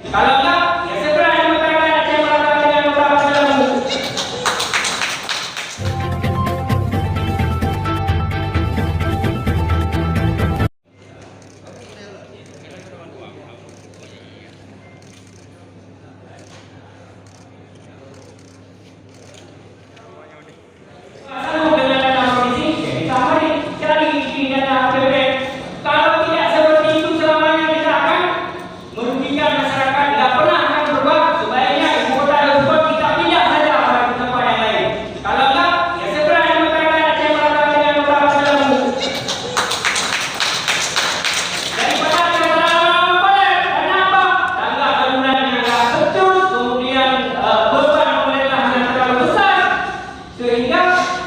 Kalau enggak, ya segera yang masyarakat Aceh melakukan dengan beberapa jalan. Kalau tidak seperti itu selamanya kita akan merugikan masyarakat. Tidak pernah akan berubah. Sebaiknya ibu kota tersebut kita pindah saja ke tempat yang lain. Kalau enggak, ya segera yang masyarakat Aceh melakukan dengan beberapa jalan. Daripada kendaraan padat, karena apa? Tanggap bangunan yang agak kecil, kemudian beban pemerintah yang terlalu besar, sehingga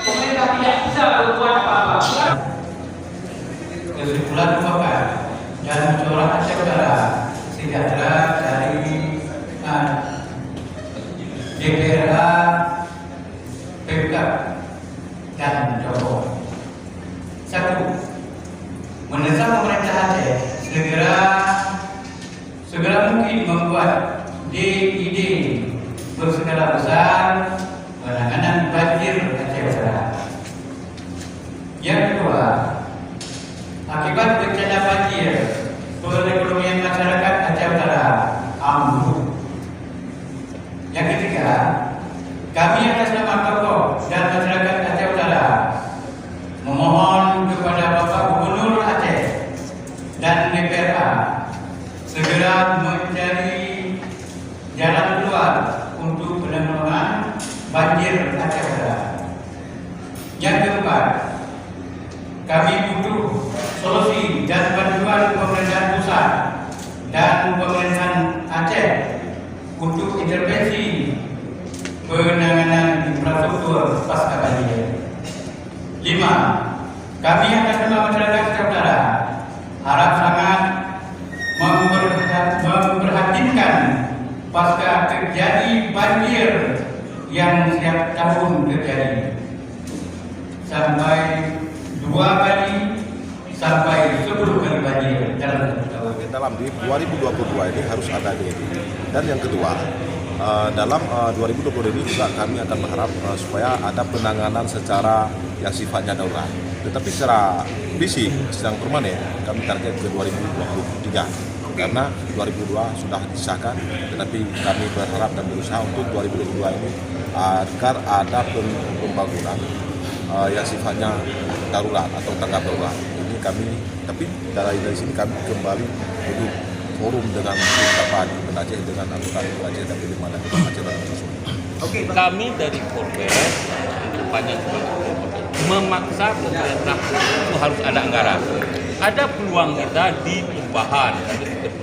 pemerintah tidak bisa berbuat apa-apa. Kesimpulan Bapak dan corak Aceh Utara sejahtera dari DPRA, Pemkab dan Jokowi. 1. Mendesak pemerintah Aceh segera mungkin membuat DID berskala besar penanganan banjir Aceh Utara. Yang kedua, akibat bencana banjir, perekonomian masyarakat Aceh Utara ambruk. Yang ketiga, kami atas nama tokoh dan masyarakat Aceh Utara memohon kepada Bapak Gubernur Aceh dan DPRA segera mencari jalan keluar untuk penanggulangan banjir Aceh Utara. Yang keempat, kami butuh solusi dan bantuan pemerintahan pusat dan pemerintahan Aceh untuk intervensi penanganan infrastruktur pasca banjir. 5. Kami atas nama masyarakat Aceh Utara harap sangat memperhatikan pasca terjadi banjir yang setiap tahun terjadi sampai 2 kali sampai 10 kali banjir dalam di 2022 ini harus ada DID. Dan yang kedua, dalam 2020 ini juga kami akan berharap supaya ada penanganan secara yang sifatnya darurat. Tetapi secara visi sedang permanen kami target ke 2023 karena 2002 sudah disahkan, tetapi kami berharap dan berusaha untuk 2022 ini agar ada pembangunan yang sifatnya darurat atau tanggap darurat. Ini kami, tapi dari sini kami kembali duduk forum dengan beberapa di Aceh dengan anggota Aceh dan bagaimana Aceh dan Oke, kami dari Polres banyak memaksa pemerintah itu harus ada anggaran. Ada peluang kita di perubahan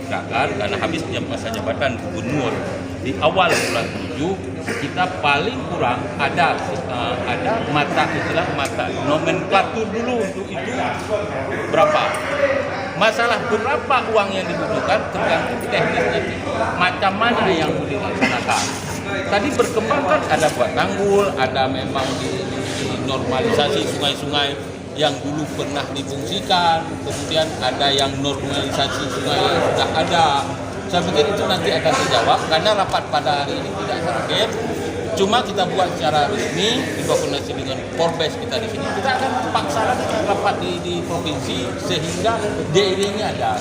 karena habisnya masa jabatan gubernur di awal bulan 7 kita paling kurang ada mata nomenklatur dulu untuk itu berapa. Masalah berapa uang yang dibutuhkan tergantung teknis nanti macam mana yang boleh dilaksanakan. Tadi berkembang kan ada buat tanggul, ada memang di normalisasi sungai-sungai yang dulu pernah difungsikan, kemudian ada yang normalisasi sungai yang sudah ada. Saya pikir itu nanti akan terjawab karena rapat pada hari ini tidak target. Cuma kita buat secara resmi dikoordinasi dengan Polres kita di sini. Kita akan paksa rapat di provinsi sehingga DID-nya ada.